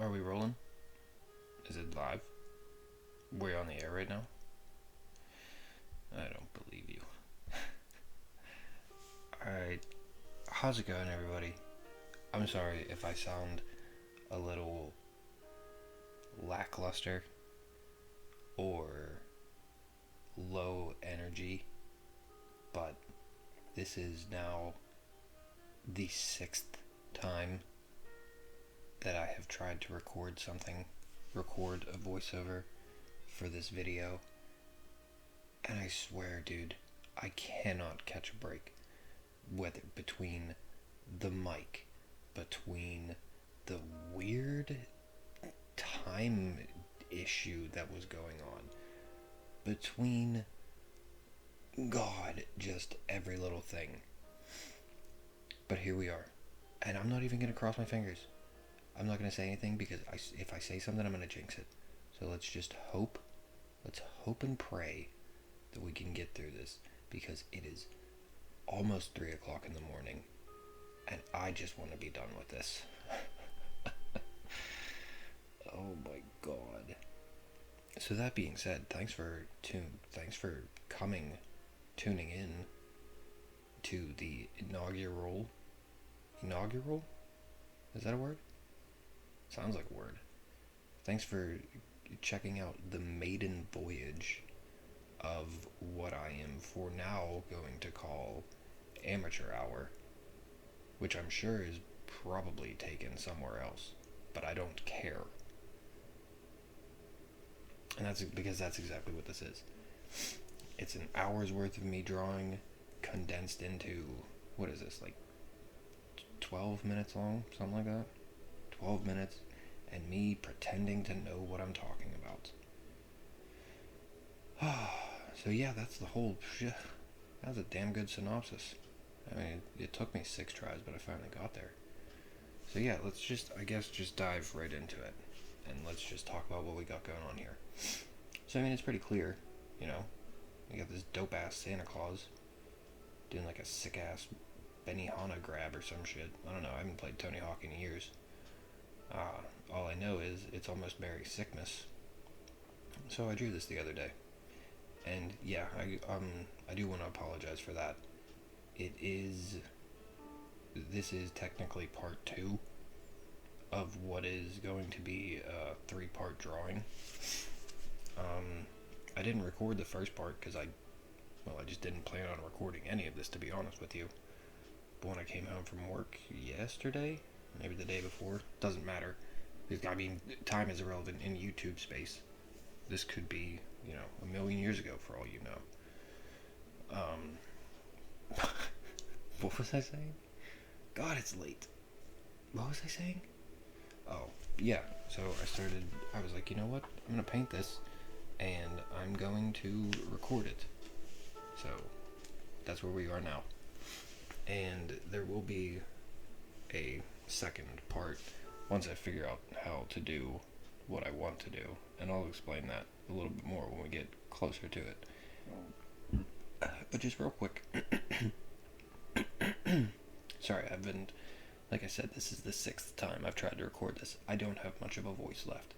Are we rolling? Is it live? We're on the air right now? I don't believe you. Alright, how's it going, everybody? I'm sorry if I sound a little lackluster or low energy, but this is now the 6th time that I have tried to record a voiceover for this video, and I swear, dude, I cannot catch a break. Whether between the mic, between the weird time issue that was going on, between God, just every little thing. But here we are, and I'm not even gonna cross my fingers. I'm not gonna say anything because if I say something, I'm gonna jinx it. So let's hope and pray that we can get through this, because it is almost 3 o'clock in the morning, and I just want to be done with this. Oh my God. So that being said, thanks for tuning in to the inaugural. Is that a word? Sounds like a word. Thanks for checking out the maiden voyage of what I am for now going to call amateur hour, which I'm sure is probably taken somewhere else, but I don't care. And that's because that's exactly what this is. It's an hour's worth of me drawing condensed into, what is this, like 12 minutes long, something like that? 12 minutes, and me pretending to know what I'm talking about. So yeah, that's the whole shit. That was a damn good synopsis. I mean, it took me 6 tries, but I finally got there. So yeah, let's just dive right into it, and let's just talk about what we got going on here. So I mean, it's pretty clear, you know. We got this dope ass Santa Claus doing like a sick ass Benihana grab or some shit. I don't know. I haven't played Tony Hawk in years. All I know is it's almost Merry SICKmas. So I drew this the other day, and yeah, I do want to apologize for that. This is technically part 2 of what is going to be a 3-part drawing. I didn't record the first part because I just didn't plan on recording any of this, to be honest with you. But when I came home from work yesterday, maybe the day before, doesn't matter. I mean, time is irrelevant in YouTube space. This could be, a million years ago for all you know. What was I saying? God, it's late. What was I saying? Oh, yeah. So I was like, you know what? I'm going to paint this, and I'm going to record it. So that's where we are now. And there will be a second part once I figure out how to do what I want to do. And I'll explain that a little bit more when we get closer to it. But just real quick. Sorry, like I said, this is the 6th time I've tried to record this. I don't have much of a voice left.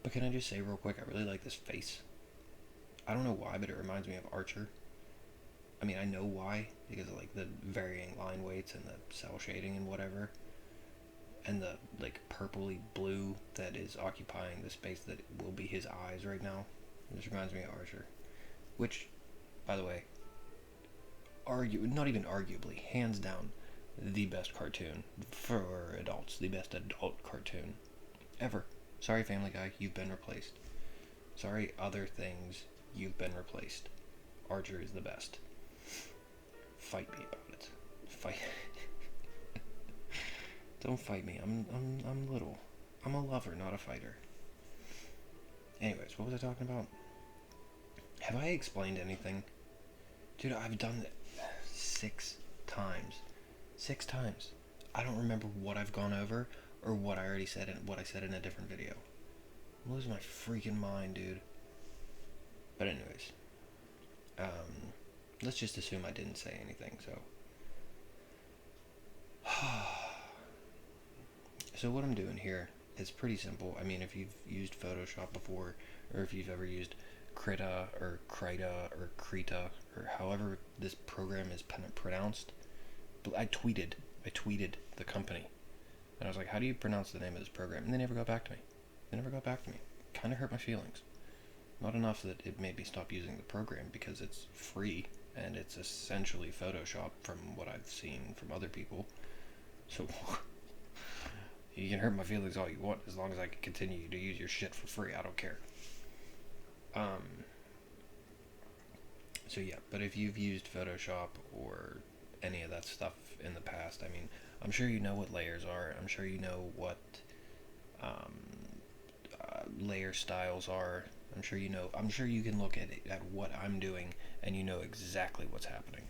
But can I just say real quick, I really like this face. I don't know why, but it reminds me of Archer. I mean, I know why, because of like the varying line weights and the cell shading and whatever. And the like purpley blue that is occupying the space that will be his eyes right now. This reminds me of Archer. Which, by the way, not even arguably, hands down, the best cartoon for adults. The best adult cartoon ever. Sorry, Family Guy, you've been replaced. Sorry, other things, you've been replaced. Archer is the best. Fight me about it. Fight. Don't fight me. I'm little. I'm a lover, not a fighter. Anyways, what was I talking about? Have I explained anything? Dude, I've done it 6 times. 6 times. I don't remember what I've gone over or what I already said and what I said in a different video. I'm losing my freaking mind, dude. But anyways, let's just assume I didn't say anything, so. So what I'm doing here it's pretty simple. I mean, if you've used Photoshop before, or if you've ever used Krita or Krita or Krita or however this program is pronounced, I tweeted the company, and I was like, "How do you pronounce the name of this program?" And they never got back to me. Kind of hurt my feelings. Not enough that it made me stop using the program because it's free and it's essentially Photoshop from what I've seen from other people. So you can hurt my feelings all you want as long as I can continue to use your shit for free. I don't care. So yeah, but if you've used Photoshop or any of that stuff in the past, I mean, I'm sure you know what layers are. I'm sure you know what layer styles are. I'm sure you know. I'm sure you can look at what I'm doing and you know exactly what's happening.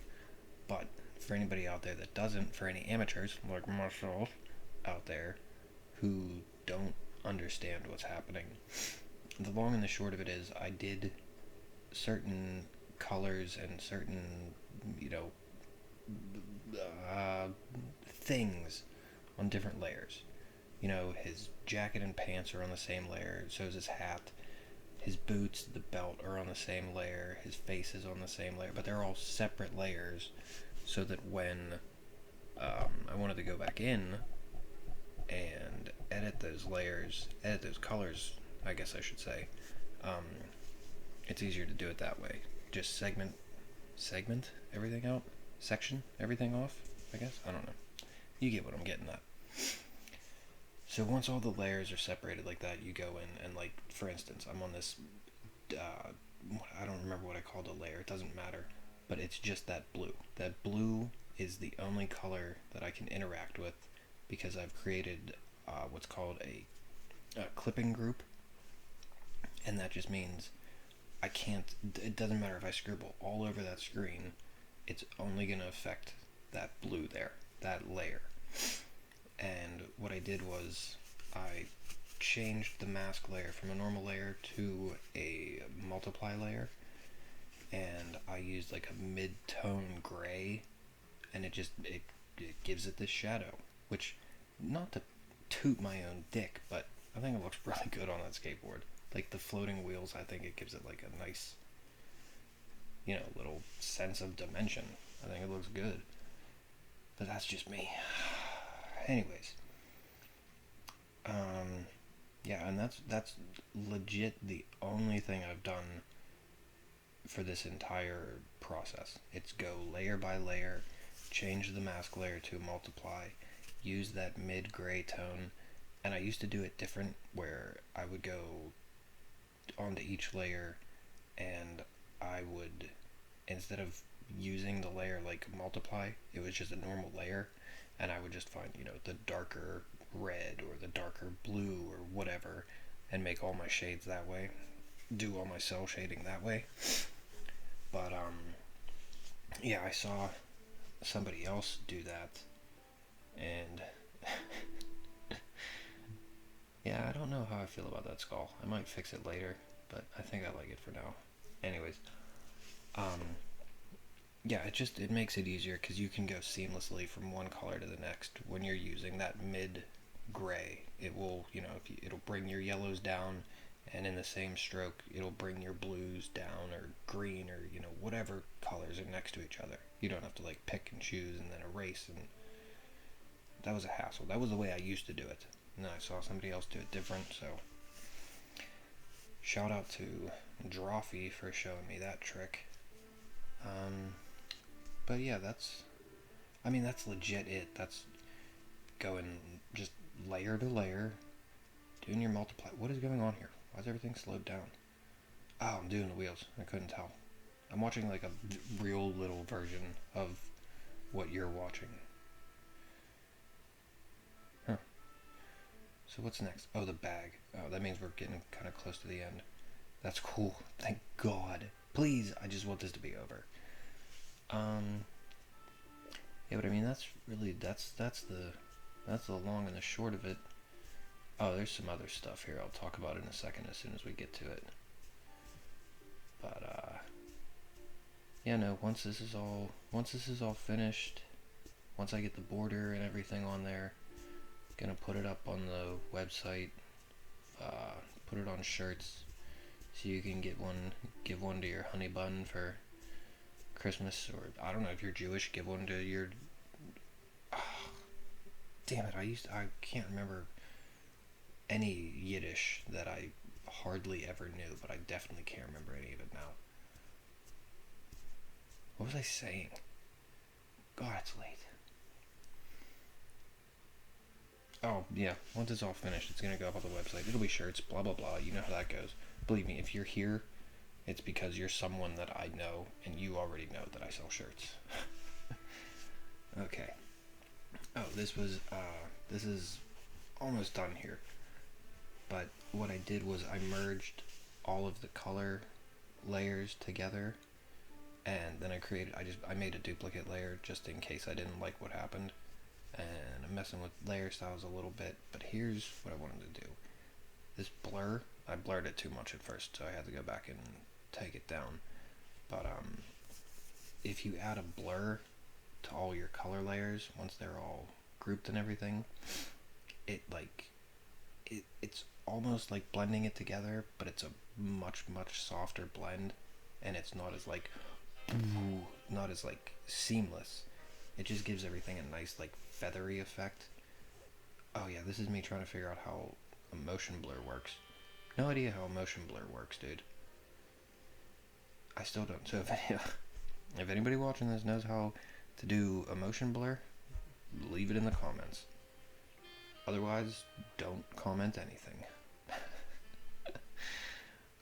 But for anybody out there that doesn't, for any amateurs like myself out there who don't understand what's happening, the long and the short of it is I did certain colors and certain, you know, things on different layers. You know, his jacket and pants are on the same layer, so is his hat. His boots, the belt are on the same layer. His face is on the same layer, but they're all separate layers so that when I wanted to go back in and edit those layers, edit those colors, I guess I should say, it's easier to do it that way. Just segment everything out, section everything off, I guess. I don't know. You get what I'm getting at. So once all the layers are separated like that, you go in and, like, for instance, I'm on this, I don't remember what I called a layer, it doesn't matter, but it's just that blue. That blue is the only color that I can interact with because I've created what's called a clipping group, and that just means I can't, it doesn't matter if I scribble all over that screen, it's only going to affect that blue there, that layer. And what I did was I changed the mask layer from a normal layer to a multiply layer, and I used like a mid-tone gray, and it gives it this shadow, which, not to toot my own dick, but I think it looks really good on that skateboard. Like the floating wheels, I think it gives it like a nice, you know, little sense of dimension. I think it looks good, but that's just me. Anyways, yeah, and that's legit the only thing I've done for this entire process. It's go layer by layer, change the mask layer to multiply, use that mid-gray tone, and I used to do it different where I would go onto each layer and I would, instead of using the layer like multiply, it was just a normal layer, and I would just find, you know, the darker red or the darker blue or whatever and make all my shades that way, do all my cell shading that way. But yeah, I saw somebody else do that, and yeah, I don't know how I feel about that skull. I might fix it later, but I think I like it for now. Anyways, yeah, it makes it easier because you can go seamlessly from one color to the next when you're using that mid gray. It will, you know, it'll bring your yellows down, and in the same stroke, it'll bring your blues down, or green, or, you know, whatever colors are next to each other. You don't have to like pick and choose and then erase, and that was a hassle. That was the way I used to do it, and then I saw somebody else do it different. So shout out to Drawfee for showing me that trick. But yeah, that's legit it. That's going just layer to layer, doing your multiply. What is going on here? Why is everything slowed down? Oh, I'm doing the wheels. I couldn't tell. I'm watching like a real little version of what you're watching. Huh. So what's next? Oh, the bag. Oh, that means we're getting kind of close to the end. That's cool. Thank God. Please, I just want this to be over. Yeah, but I mean, that's the long and the short of it. Oh, there's some other stuff here I'll talk about in a second as soon as we get to it. But yeah, no, once this is all finished, once I get the border and everything on there, Gonna put it up on the website, put it on shirts, so you can give one to your honey bun for Christmas, or I don't know if you're Jewish, give one to your. Oh, damn it! I can't remember any Yiddish that I hardly ever knew, but I definitely can't remember any of it now. What was I saying? God, it's late. Oh, yeah, once it's all finished, it's gonna go up on the website. It'll be shirts, blah, blah, blah. You know how that goes. Believe me, if you're here, it's because you're someone that I know, and you already know that I sell shirts. Okay. Oh, this is almost done here. But what I did was I merged all of the color layers together, and then I made a duplicate layer just in case I didn't like what happened. And I'm messing with layer styles a little bit, but here's what I wanted to do. This blur, I blurred it too much at first, so I had to go back and take it down. But if you add a blur to all your color layers, once they're all grouped and everything, it's almost like blending it together, but it's a much softer blend, and it's not as seamless. It just gives everything a nice feathery effect. Oh yeah, this is me trying to figure out how a motion blur works. No idea how a motion blur works, dude. I still don't. So if anybody watching this knows how to do a motion blur, leave it in the comments. Otherwise, don't comment anything.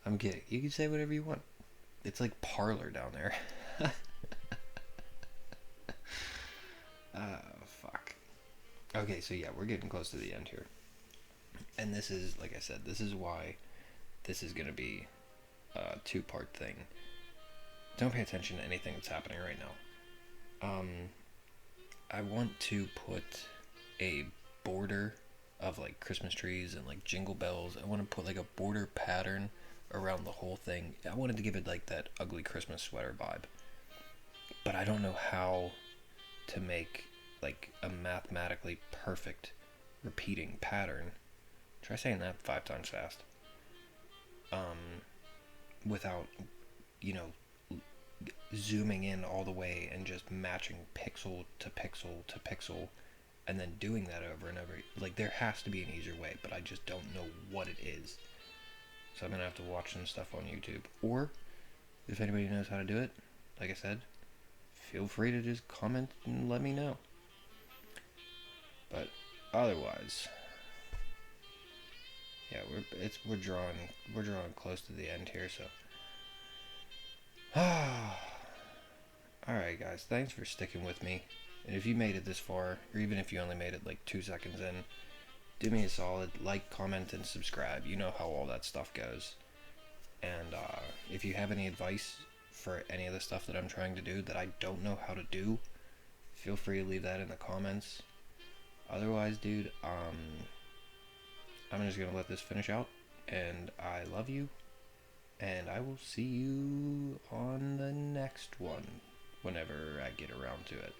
I'm kidding. You can say whatever you want. It's like Parlor down there. Fuck. Okay, so yeah, we're getting close to the end here. And this is, like I said, this is why this is going to be a two-part thing. Don't pay attention to anything that's happening right now. I want to put a border of Christmas trees and jingle bells. I want to put a border pattern around the whole thing. I wanted to give it that ugly Christmas sweater vibe. But I don't know how to make a mathematically perfect repeating pattern. Try saying that 5 times fast. Without, zooming in all the way and just matching pixel to pixel to pixel and then doing that over and over. There has to be an easier way, but I just don't know what it is. So I'm going to have to watch some stuff on YouTube. Or, if anybody knows how to do it, like I said, feel free to just comment and let me know. But otherwise, yeah, we're drawing close to the end here, so. Alright guys, thanks for sticking with me. And if you made it this far, or even if you only made it 2 seconds in, do me a solid, comment, and subscribe. You know how all that stuff goes. And if you have any advice for any of the stuff that I'm trying to do that I don't know how to do, feel free to leave that in the comments. Otherwise, dude, I'm just gonna let this finish out, and I love you, and I will see you on the next one, whenever I get around to it.